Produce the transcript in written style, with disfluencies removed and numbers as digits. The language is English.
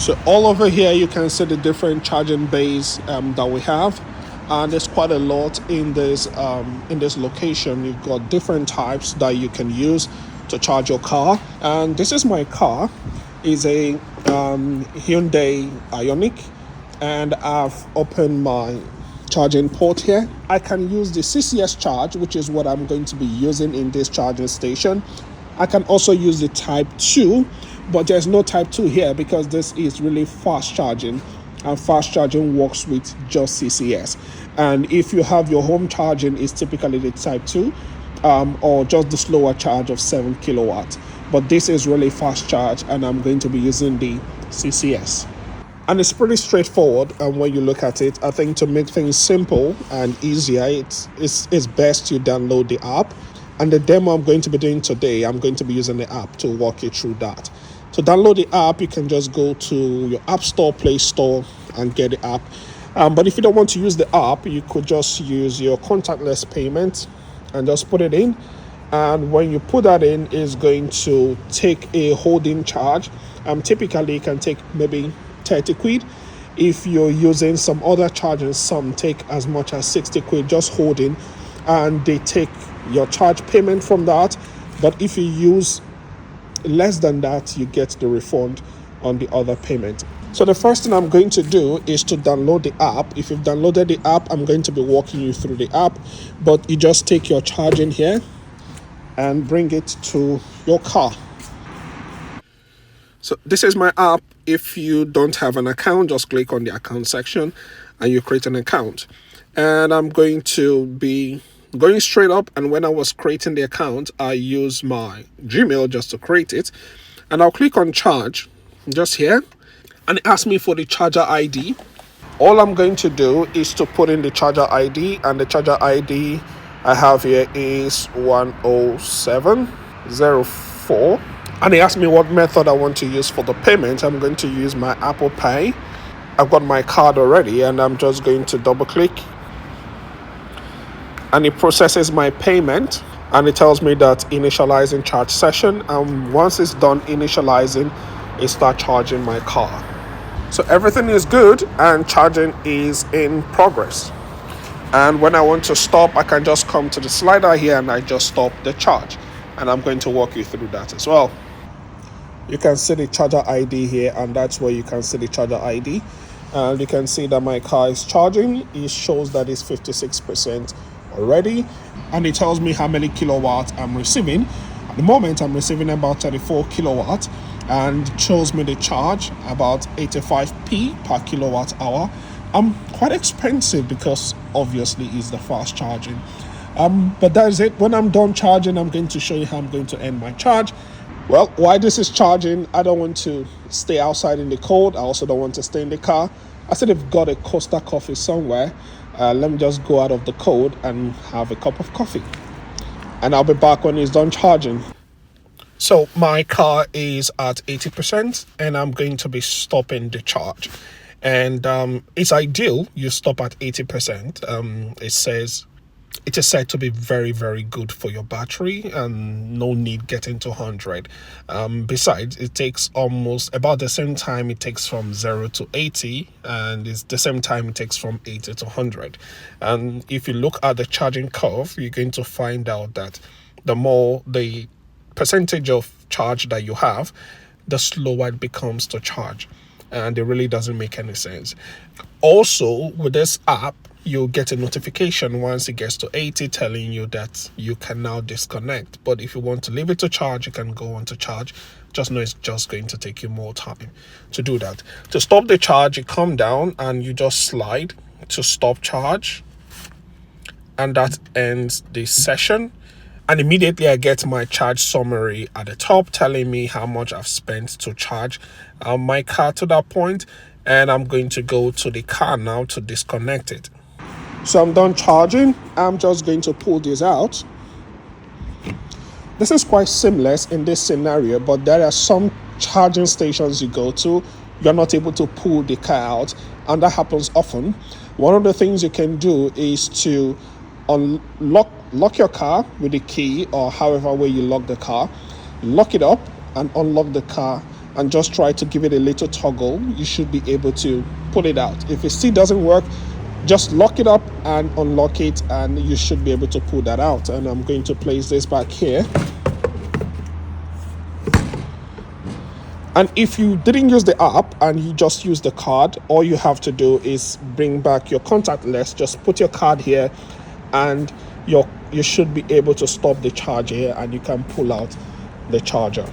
So all over here you can see the different charging bays that we have, and there's quite a lot in this location. You've got different types that you can use to charge your car, and this is my car. Is a Hyundai Ioniq, and I've opened my charging port here. I can use the CCS charge, which is what I'm going to be using in this charging station. I can also use the type 2, but there's no type 2 here because this is really fast charging, and fast charging works with just CCS. And if you have your home charging, is typically the type 2, or just the slower charge of 7 kilowatts. But this is really fast charge, and I'm going to be using the CCS. And it's pretty straightforward. And when you look at it, I think to make things simple and easier, it's best to download the app. And the demo I'm going to be doing today, I'm going to be using the app to walk you through that. To download the app, you can just go to your App Store, Play Store, and get the app. But if you don't want to use the app, you could just use your contactless payment and just put it in. And when you put that in, it's going to take a holding charge. Typically, it can take maybe 30 quid. If you're using some other charges, some take as much as 60 quid just holding, and they take your charge payment from that. But if you use less than that, you get the refund on the other payment. So the first thing I'm going to do is to download the app. If you've downloaded the app, I'm going to be walking you through the app, but you just take your charge in here and bring it to your car. So this is my app. If you don't have an account, just click on the account section and you create an account. And I'm going to be going straight up, and when I was creating the account, I used my Gmail just to create it. And I'll click on charge just here, and it asks me for the charger ID. All I'm going to do is to put in the charger ID, and the charger ID I have here is 10704. And it asks me what method I want to use for the payment. I'm going to use my Apple Pay. I've got my card already, and I'm just going to double click, and it processes my payment, and it tells me that initializing charge session, and once it's done initializing, it starts charging my car. So everything is good and charging is in progress. And when I want to stop, I can just come to the slider here and I just stop the charge, and I'm going to walk you through that as well. You can see the charger ID here, and that's where you can see the charger ID, and you can see that my car is charging. It shows that it's 56% already, and it tells me how many kilowatts I'm receiving. At the moment I'm receiving about 34 kilowatts, and it shows me the charge about 85p per kilowatt hour. Quite expensive because obviously it's the fast charging. But that is it. When I'm done charging, I'm going to show you how I'm going to end my charge. Well, while this is charging, I don't want to stay outside in the cold. I also don't want to stay in the car. I said I've got a Costa coffee somewhere. Let me just go out of the cold and have a cup of coffee, and I'll be back when it's done charging. So my car is at 80%, and I'm going to be stopping the charge. And it's ideal you stop at 80%. It is said to be very, very good for your battery, and no need getting to 100. Besides, it takes almost about the same time it takes from 0 to 80, and it's the same time it takes from 80 to 100. And if you look at the charging curve, you're going to find out that the more the percentage of charge that you have, the slower it becomes to charge, and it really doesn't make any sense. Also, with this app, you'll get a notification once it gets to 80 telling you that you can now disconnect. But if you want to leave it to charge, you can go on to charge. Just know it's just going to take you more time to do that. To stop the charge, you come down and you just slide to stop charge, and that ends the session. And immediately I get my charge summary at the top telling me how much I've spent to charge my car to that point. And I'm going to go to the car now to disconnect it. So I'm done charging. I'm just going to pull this out. This is quite seamless in this scenario, but there are some charging stations you go to, you're not able to pull the car out, and that happens often. One of the things you can do is to lock your car with the key, or however way you lock the car, lock it up and unlock the car, and just try to give it a little toggle. You should be able to pull it out. If it still doesn't work, just lock it up and unlock it, and you should be able to pull that out. And I'm going to place this back here. And if you didn't use the app and you just use the card, all you have to do is bring back your contactless, just put your card here, and you should be able to stop the charge here, and you can pull out the charger.